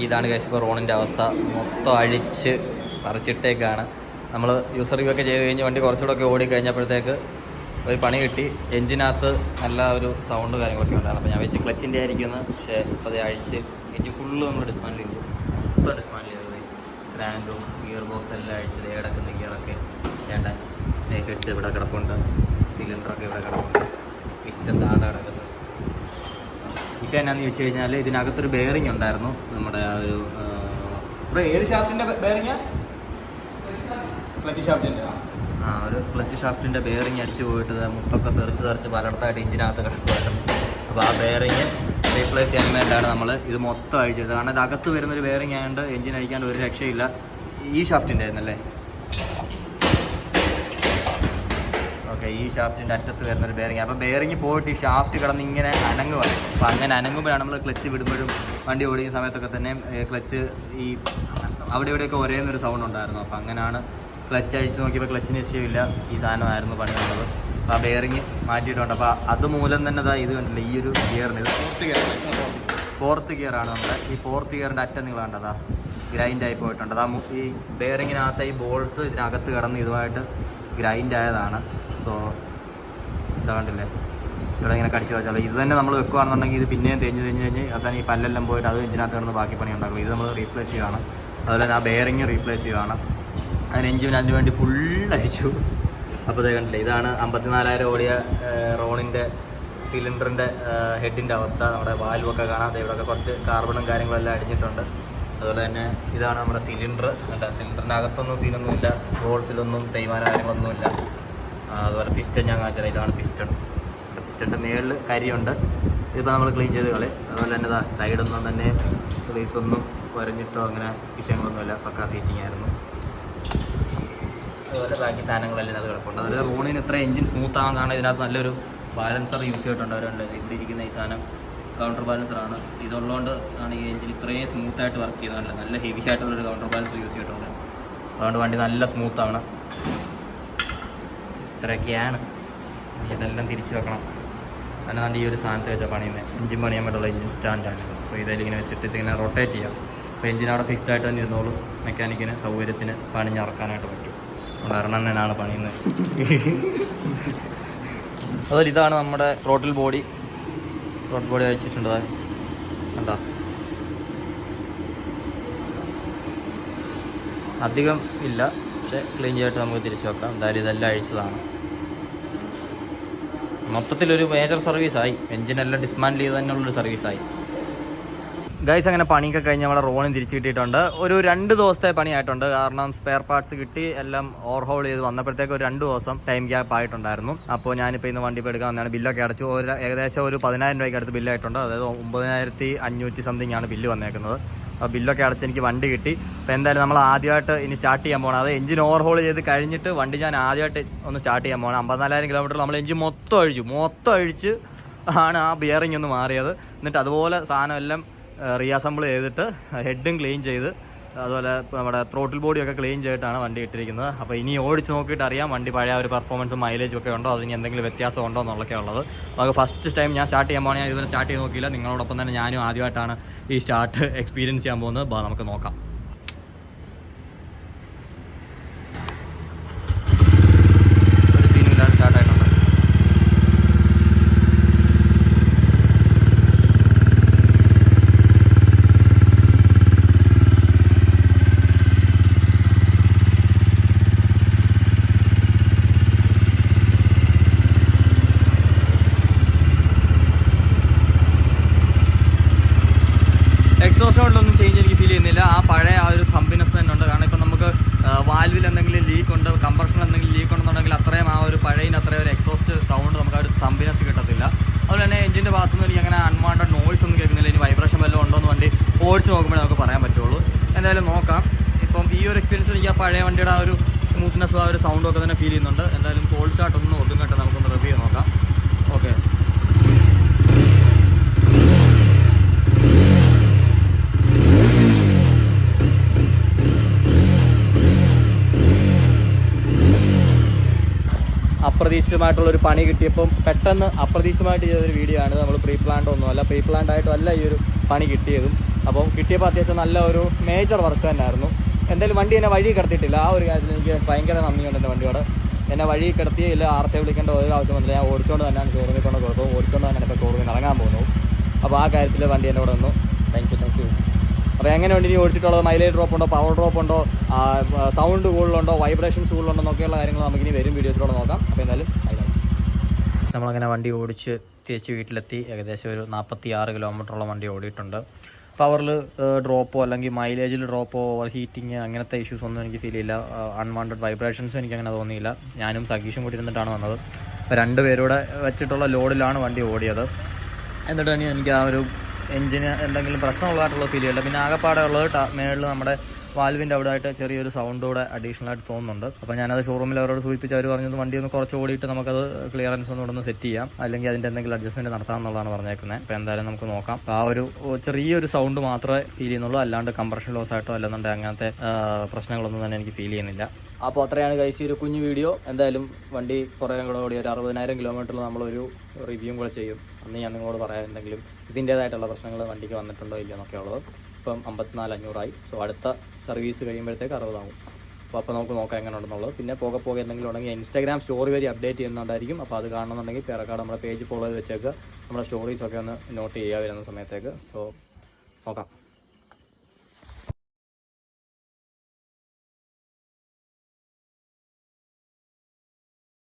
ഇതാണ് ഗൈസ് ഇപ്പോൾ റോണിൻ്റെ അവസ്ഥ. മൊത്തം അഴിച്ച് പറിച്ചിട്ടേക്കാണ്. നമ്മൾ യൂസർ റിവ്യൂ ഒക്കെ ചെയ്ത് കഴിഞ്ഞ് വണ്ടി കുറച്ചുകൂടെ ഒക്കെ ഓടിക്കഴിഞ്ഞപ്പോഴത്തേക്ക് ഒരു പണി കിട്ടി. എഞ്ചിനകത്ത് നല്ല ഒരു സൗണ്ട് കാര്യങ്ങളൊക്കെ ഉണ്ടായിരുന്നു. അപ്പോൾ ഞാൻ വെച്ച് ക്ലച്ചിൻ്റെ ആയിരിക്കുന്നത്. പക്ഷേ ഇപ്പോൾ അത് അഴിച്ച് എഞ്ചിൻ ഫുള്ള് നമ്മൾ ഡിസ്മാൻഡിൽ ചെയ്തു. മൊത്തം ഡിസ്മാൻഡിൽ ചെയ്തത്. ക്രാങ്കും ഗിയർ ബോക്സ് എല്ലാം അഴിച്ചത്. കിടക്കുന്ന ഗിയറൊക്കെ വേണ്ട ഹെഡ് ഇവിടെ കിടപ്പുണ്ട്. സിലിണ്ടറൊക്കെ ഇവിടെ കിടപ്പുണ്ട്. പിസ്റ്റൺ താഴെ കിടക്കുന്നത്. വിഷയം എന്നാന്ന് ചോദിച്ചു കഴിഞ്ഞാൽ ഇതിനകത്തൊരു ബെയറിംഗ് ഉണ്ടായിരുന്നു. നമ്മുടെ ആ ഒരു ഇവിടെ ഏത് ഷാഫ്റ്റിൻ്റെ ബെയറിങ്ങാ? ക്ലച്ച് ഷാഫ്റ്റിൻ്റെ. ഒരു ക്ലച്ച് ഷാഫ്റ്റിൻ്റെ ബെയറിങ് അടിച്ചു പോയിട്ട് മുത്തൊക്കെ തെറിച്ച് പലയിടത്തായിട്ട് എഞ്ചിനകത്ത് കിടക്കുമായിരുന്നു. അപ്പോൾ ആ ബെയറിങ് റീപ്ലേസ് ചെയ്യാൻ വേണ്ടിയാണ് നമ്മൾ ഇത് മൊത്തം അഴിച്ചത്. കാരണം ഇത് അകത്ത് വരുന്നൊരു ബെയറിങ് ആയതുകൊണ്ട് എഞ്ചിൻ അഴിക്കാണ്ട് ഒരു രക്ഷയില്ല. ഈ ഷാഫ്റ്റിൻ്റെ ആയിരുന്നല്ലേ? ഓക്കെ, ഈ ഷാഫ്റ്റിൻ്റെ അറ്റത്ത് വരുന്നൊരു ബെയറിങ്. അപ്പോൾ ബെയറിങ് പോയിട്ട് ഈ ഷാഫ്റ്റ് കിടന്ന് ഇങ്ങനെ അനങ്ങുവാണ്. അപ്പോൾ അങ്ങനെ അനങ്ങുമ്പോഴാണ് നമ്മൾ ക്ലച്ച് വിടുമ്പോഴും വണ്ടി ഓടിക്കുന്ന സമയത്തൊക്കെ തന്നെ ക്ലച്ച് ഈ അവിടെ ഇവിടെയൊക്കെ ഒരേന്നൊരു സൗണ്ട് ഉണ്ടായിരുന്നു. അപ്പോൾ അങ്ങനെയാണ് ക്ലച്ച് അഴിച്ച് നോക്കിയപ്പോൾ ക്ലച്ചിന് നിശ്ചയമില്ല. ഈ സാധനമായിരുന്നു പണി വന്നത്. അപ്പോൾ ആ ബെയറിങ് മാറ്റിയിട്ടുണ്ട്. അപ്പോൾ അതുമൂലം തന്നെ ഇത് കണ്ടില്ല, ഈ ഒരു ഗിയറിന് ഇത് ഫോർത്ത് ഗിയറാണ് നമ്മുടെ. ഈ ഫോർത്ത് ഗിയറിൻ്റെ അറ്റം നിങ്ങൾ കണ്ടതാ ഗ്രൈൻഡായി പോയിട്ടുണ്ട്. അതാ ഈ ബെയറിങ്ങിനകത്ത് ഈ ബോൾസ് ഇതിനകത്ത് കിടന്ന് ഇതുമായിട്ട് ഗ്രൈൻഡ് ആയതാണ്. സോ ഇതാ കണ്ടില്ലേ, ഇവിടെ ഇങ്ങനെ കടിച്ച് വെച്ചാൽ ഇത് തന്നെ നമ്മൾ വെക്കുകയാണെന്നുണ്ടെങ്കിൽ ഇത് പിന്നെയും തേഞ്ഞ് അവസാനം ഈ പല്ലെല്ലാം പോയിട്ട് അത് ഇതിനകത്ത് കിടന്ന് ബാക്കി പണി ഉണ്ടാക്കും. ഇത് നമ്മൾ റീപ്ലേസ് ചെയ്യുകയാണ്. അതുപോലെ തന്നെ ആ ബെയറിങ് റീപ്ലേസ് ചെയ്യുകയാണ്. അതിന് എഞ്ചിൻ അതിന് വേണ്ടി ഫുൾ അടിച്ചു. അപ്പോൾ ഇത് കണ്ടില്ലേ, ഇതാണ് 54,000 ഓടിയ റോണിൻ്റെ സിലിണ്ടറിൻ്റെ ഹെഡിൻ്റെ അവസ്ഥ. നമ്മുടെ വാൽവൊക്കെ കാണാം. ഇവിടെയൊക്കെ കുറച്ച് കാർബണും കാര്യങ്ങളെല്ലാം അടിഞ്ഞിട്ടുണ്ട്. അതുപോലെ തന്നെ ഇതാണ് നമ്മുടെ സിലിണ്ടർ. സിലിണ്ടറിൻ്റെ അകത്തൊന്നും സീനൊന്നുമില്ല. ഹോൾസിലൊന്നും തേയ്മാനം കാര്യങ്ങളൊന്നുമില്ല. അതുപോലെ പിസ്റ്റൺ ഞാൻ കാണിച്ചാൽ ഇതാണ് പിസ്റ്റൺ. പിസ്റ്റൻ്റെ മേളിൽ കരിയുണ്ട്. ഇതിപ്പോൾ നമ്മൾ ക്ലീൻ ചെയ്ത് കളി. അതുപോലെ തന്നെ സൈഡൊന്നും തന്നെ സ്ലീവ്സൊന്നും വരഞ്ഞിട്ടോ അങ്ങനെ വിഷയങ്ങളൊന്നുമില്ല. പക്കാ സീറ്റിംഗ് ആയിരുന്നു. അതുപോലെ ബാക്കി സാധനങ്ങളെല്ലാം അത് കിടപ്പുണ്ട്. അതുപോലെ റോണിന് ഇത്ര എഞ്ചിൻ സ്മൂത്ത് ആകാൻ കാരണം ഇതിനകത്ത് നല്ലൊരു ബാലൻസർ യൂസ് ചെയ്തിട്ടുണ്ട്. അവരുണ്ട് ഇവിടെ ഇരിക്കുന്ന ഈ സാധനം കൗണ്ടർ ബാലൻസറാണ്. ഇതുള്ളതുകൊണ്ട് ആണ് ഈ എഞ്ചിൻ ഇത്രയും സ്മൂത്തായിട്ട് വർക്ക് ചെയ്യുന്നത്. നല്ല ഹെവി ആയിട്ടുള്ളൊരു കൗണ്ടർ ബാലൻസർ യൂസ് ചെയ്തിട്ടുണ്ട്. അതുകൊണ്ട് വണ്ടി നല്ല സ്മൂത്താണ്. ഇത്രയൊക്കെയാണ്. ഇതെല്ലാം തിരിച്ച് വെക്കണം. അതിനാണ്ട് ഈ ഒരു സ്ഥാനത്ത് വെച്ചാൽ പണിയുന്നത്. എഞ്ചിൻ പണിയാൻ വേണ്ടിയുള്ള എഞ്ചിൻ സ്റ്റാൻഡാണ്. അപ്പോൾ ഇതിലിങ്ങനെ വെച്ചിട്ട് ഇതിങ്ങനെ റൊട്ടേറ്റ് ചെയ്യാം. അപ്പോൾ എഞ്ചിൻ അവിടെ ഫിക്സ്ഡ് ആയിട്ട് തന്നെ ഇരുന്നോളും. മെക്കാനിക്കിന് സൗകര്യത്തിന് പണിഞ്ഞിറക്കാനായിട്ട് പറ്റും. ഒരെണ്ണനാണ് പണിയുന്നത്. അതുപോലെ ഇതാണ് നമ്മുടെ ടോട്ടൽ ബോഡി. ടോട്ടൽ ബോഡി അഴിച്ചിട്ടുണ്ട്. കണ്ടോ, അധികം ഇല്ല, പക്ഷേ ക്ലീൻ ചെയ്തിട്ട് നമുക്ക് തിരിച്ചു വെക്കാം. എന്തായാലും ഇതെല്ലാം അഴിച്ചതാണ്. മൊത്തത്തിലൊരു മേജർ സർവീസായി. എഞ്ചിനെല്ലാം ഡിസ്മാൻഡിൽ ചെയ്ത് തന്നെയുള്ളൊരു സർവീസായി. ഗൈസ് അങ്ങനെ പണിയൊക്കെ കഴിഞ്ഞ് നമ്മളെ റോണിന് തിരിച്ച് കിട്ടിയിട്ടുണ്ട്. ഒരു 2 ദിവസത്തെ പണിയായിട്ടുണ്ട്. കാരണം സ്പെയർ പാർട്സ് കിട്ടി എല്ലാം ഓവർഹോൾ ചെയ്ത് വന്നപ്പോഴത്തേക്ക് ഒരു 2 ദിവസം ടൈം ഗ്യാപ്പ് ആയിട്ടുണ്ടായിരുന്നു. അപ്പോൾ ഞാനിപ്പോൾ ഇന്ന് വണ്ടി എടുക്കാൻ വന്നതാണ്. ബില്ലൊക്കെ അടച്ചു. ഏകദേശം ഒരു 10,000 രൂപയ്ക്ക് അടുത്ത് ബില്ലായിട്ടുണ്ട്. അതായത് 9,500 സംതിങ് ആണ് ബില്ല് വന്നേക്കുന്നത്. അപ്പോൾ ബില്ലൊക്കെ അടച്ച് എനിക്ക് വണ്ടി കിട്ടി. അപ്പോൾ എന്തായാലും നമ്മൾ ആദ്യമായിട്ട് ഇനി സ്റ്റാർട്ട് ചെയ്യാൻ പോകണം. അത് എഞ്ചിൻ ഓവർഹോൾ ചെയ്ത് കഴിഞ്ഞിട്ട് വണ്ടി ഞാൻ ആദ്യമായിട്ട് ഒന്ന് സ്റ്റാർട്ട് ചെയ്യാൻ പോകണം. 54,000 കിലോമീറ്റർ നമ്മൾ എഞ്ചിൻ മൊത്തം അഴിച്ച് ആണ് ആ ബിയറിംഗ് ഒന്ന് മാറിയത്. എന്നിട്ട് അതുപോലെ സാധനം എല്ലാം റീഅസംബിൾ ചെയ്തിട്ട് ഹെഡും ക്ലീൻ ചെയ്ത് അതുപോലെ നമ്മുടെ ത്രോട്ടിൽ ബോഡിയൊക്കെ ക്ലീൻ ചെയ്തിട്ടാണ് വണ്ടി ഇട്ടിരിക്കുന്നത്. അപ്പോൾ ഇനി ഓടിച്ച് നോക്കിയിട്ട് അറിയാം വണ്ടി പഴയ ഒരു പെർഫോമൻസും മൈലേജും ഒക്കെ ഉണ്ടോ, അതിന് എന്തെങ്കിലും വ്യത്യാസം ഉണ്ടോ എന്നുള്ളതൊക്കെ ഉള്ളത്. അപ്പോൾ ഫസ്റ്റ് ടൈം ഞാൻ സ്റ്റാർട്ട് ചെയ്യാൻ പോകുന്നത് ഞാൻ ഇതുവരെ സ്റ്റാർട്ട് ചെയ്ത് നോക്കിയില്ല. നിങ്ങളോടൊപ്പം തന്നെ ഞാനും ആദ്യമായിട്ടാണ് ഈ സ്റ്റാർട്ട് എക്സ്പീരിയൻസ് ചെയ്യാൻ പോകുന്നത്. നമുക്ക് നോക്കാം. ഒരു സീനിലാണ് സ്റ്റാർട്ടായിട്ടുണ്ട്. എക്സോസ്റ്റോണിലൊന്നും ചേഞ്ച് എനിക്ക് ഫീൽ ചെയ്യുന്നില്ല. ആ പഴയ ആ ഒരു കമ്പിനെസ് തന്നെ ഉണ്ട്. കാരണം ഇപ്പം നമുക്ക് വാൽവിൽ എന്തെങ്കിലും ലീക്ക് ഉണ്ട്, കംപ്രഷനിൽ എന്തെങ്കിലും ലീക്ക് ഉണ്ടെന്നുണ്ടെങ്കിൽ അത്രയും ആ ഒരു പഴയതിന് അത്രയും ഒരു എക്സോസ്റ്റ് സൗണ്ട് നമുക്ക് ആ ഒരു കമ്പിനെസ് കിട്ടത്തില്ല. അതുപോലെ തന്നെ എഞ്ചിൻ്റെ ഭാഗത്തുനിന്ന് എനിക്ക് അങ്ങനെ അൺവാണ്ടഡ് നോയ്സ് ഒന്നും കേൾക്കുന്നില്ല. ഇനി വൈബ്രേഷൻ വല്ലതും ഉണ്ടോ എന്ന് വണ്ടി ഓടിച്ച് നോക്കുമ്പോഴേ നമുക്ക് പറയാൻ പറ്റുള്ളൂ. എന്തായാലും നോക്കാം. ഇപ്പം ഈ ഒരു എക്സ്പീരിയൻസ് എനിക്ക് ആ പഴയ വണ്ടിയുടെ ആ ഒരു സ്മൂത്ത്നെസ്സും ആ ഒരു സൗണ്ടും ഒക്കെ തന്നെ ഫീൽ ചെയ്യുന്നുണ്ട്. എന്തായാലും കോൾഡ് സ്റ്റാർട്ട് ഒന്ന് ഒതുങ്ങട്ടെ, നമുക്കൊന്ന് റിവ്യൂ നോക്കാം. ഓക്കെ, അപ്രതീക്ഷിതമായിട്ടുള്ളൊരു പണി കിട്ടിയപ്പം പെട്ടെന്ന് അപ്രതീക്ഷിതമായിട്ട് ചെയ്തൊരു വീഡിയോ ആണ്. നമ്മൾ പ്രീ പ്ലാൻഡ് ഒന്നുമല്ല, പ്രീ പ്ലാൻഡ് ആയിട്ടും അല്ല ഈ ഒരു പണി കിട്ടിയതും. അപ്പം കിട്ടിയപ്പോൾ അത്യാവശ്യം നല്ല ഒരു മേജർ വർക്ക് തന്നെയായിരുന്നു. എന്തായാലും വണ്ടി എന്നെ വഴി കിടത്തിയിട്ടില്ല. ആ ഒരു കാര്യത്തിൽ എനിക്ക് ഭയങ്കര നന്ദിയുണ്ട് എൻ്റെ വണ്ടിയോട്. എന്നെ വഴി കിടത്തിയില്ല, RC വിളിക്കേണ്ട ഒരു ആവശ്യമൊന്നുമില്ല. ഞാൻ ഓടിച്ചുകൊണ്ട് തന്നെയാണ് ഷോറൂമിൽ കൊണ്ട് കൊടുക്കും, ഓടിച്ചുകൊണ്ട് തന്നെയാണ് ഇപ്പോൾ ഷോറൂമിൽ ഇറങ്ങാൻ പോകുന്നു. അപ്പോൾ ആ കാര്യത്തിൽ വണ്ടി എൻ്റെ കൂടെ വന്നു. Thank you. അപ്പോൾ എങ്ങനെ വണ്ടി ഇനി ഓടിച്ചിട്ടുള്ളത്, മൈലേജ് ഡ്രോപ്പ് ഉണ്ടോ, പവർ ഡ്രോപ്പ് ഉണ്ടോ, സൗണ്ട് കൂടുതലുണ്ടോ, വൈബ്രേഷൻസ് കൂടുതലുണ്ടോ എന്നൊക്കെയുള്ള കാര്യങ്ങൾ നമുക്കിനി വരും വീഡിയോസിലൂടെ നോക്കാം. അപ്പോൾ എന്തായാലും നമ്മളങ്ങനെ വണ്ടി ഓടിച്ച് തിരിച്ച് വീട്ടിലെത്തി. ഏകദേശം ഒരു 46 കിലോമീറ്ററോളം വണ്ടി ഓടിയിട്ടുണ്ട്. പവറിൽ ഡ്രോപ്പോ അല്ലെങ്കിൽ മൈലേജിൽ ഡ്രോപ്പോ, ഓവർ ഹീറ്റിങ് അങ്ങനത്തെ ഇഷ്യൂസ് ഒന്നും എനിക്ക് ഫീൽ ചെയ്യില്ല. അൺവാണ്ടഡ് വൈബ്രേഷൻസും എനിക്കങ്ങനെ തോന്നിയില്ല. ഞാനും സഗീഷും കൂടി ഇരുന്നിട്ടാണ് വന്നത്. അപ്പോൾ 2 പേരുടെ വെച്ചിട്ടുള്ള ലോഡിലാണ് വണ്ടി ഓടിയത്. എന്നിട്ട് തന്നെ എനിക്ക് ആ ഒരു എഞ്ചിന് എന്തെങ്കിലും പ്രശ്നമുള്ളതായിട്ടുള്ള ഫീൽ ചെയ്യില്ല. പിന്നെ ആകെപ്പാടെ ഉള്ളത് മേളിൽ നമ്മുടെ വാൽവിൻ്റെ അവിടെ ആയിട്ട് ചെറിയൊരു സൗണ്ട് കൂടെ അഡീഷണൽ ആയിട്ട് തോന്നുന്നുണ്ട്. അപ്പോൾ ഞാനത് ഷോറൂമിൽ അവരോട് സൂചിപ്പിച്ച് അവർ പറഞ്ഞത് വണ്ടി ഒന്ന് കുറച്ച് ഓടിയിട്ട് നമുക്കത് ക്ലിയറൻസ് ഒന്ന് സെറ്റ് ചെയ്യാം, അല്ലെങ്കിൽ അതിൻ്റെ എന്തെങ്കിലും അഡ്ജസ്റ്റ്മെൻറ്റ് നടത്താമെന്നുള്ളതാണ് പറഞ്ഞേക്കുന്നത്. അപ്പോൾ എന്തായാലും നമുക്ക് നോക്കാം. ആ ഒരു ചെറിയൊരു സൗണ്ട് മാത്രമേ ഫീൽ ചെയ്യുന്നുള്ളൂ, അല്ലാണ്ട് കംപ്രഷൻ ലോസ് ആയിട്ടോ അല്ലെന്നുണ്ടെങ്കിൽ അങ്ങനത്തെ പ്രശ്നങ്ങളൊന്നും തന്നെ എനിക്ക് ഫീൽ ചെയ്യുന്നില്ല. അപ്പോൾ അത്രയാണ് ഗൈസ് ഈ ഒരു കുഞ്ഞു വീഡിയോ. എന്തായാലും വണ്ടി കുറേ കൂടെ ഓടി ഒരു 60,000 കിലോമീറ്ററിൽ നമ്മളൊരു റിവ്യൂവും കൂടെ ചെയ്യും. അന്ന് ഞാൻ നിങ്ങളോട് പറയാം എന്തെങ്കിലും ഇതിൻ്റേതായിട്ടുള്ള പ്രശ്നങ്ങൾ വണ്ടിക്ക് വന്നിട്ടുണ്ടോ ഇല്ല എന്നൊക്കെ ഉള്ളത്. ഇപ്പം 54,500 സോ അടുത്ത സർവീസ് കഴിയുമ്പോഴത്തേക്ക് 60 ആകും. അപ്പോൾ നമുക്ക് നോക്കാം എങ്ങനെ ഉണ്ടെന്നുള്ളത്. പിന്നെ പോകെ എന്തെങ്കിലും ഉണ്ടെങ്കിൽ ഇൻസ്റ്റാഗ്രാം സ്റ്റോറി വഴി അപ്ഡേറ്റ് ചെയ്യുന്നുണ്ടായിരിക്കും. അപ്പോൾ അത് കാണണമെന്നുണ്ടെങ്കിൽ പേരക്കാട് നമ്മുടെ പേജ് ഫോളോ ചെയ്ത് വെച്ചേക്ക്. നമ്മുടെ സ്റ്റോറീസൊക്കെ ഒന്ന് നോട്ട് ചെയ്യുക വരുന്ന സമയത്തേക്ക്. സോ നോക്കാം.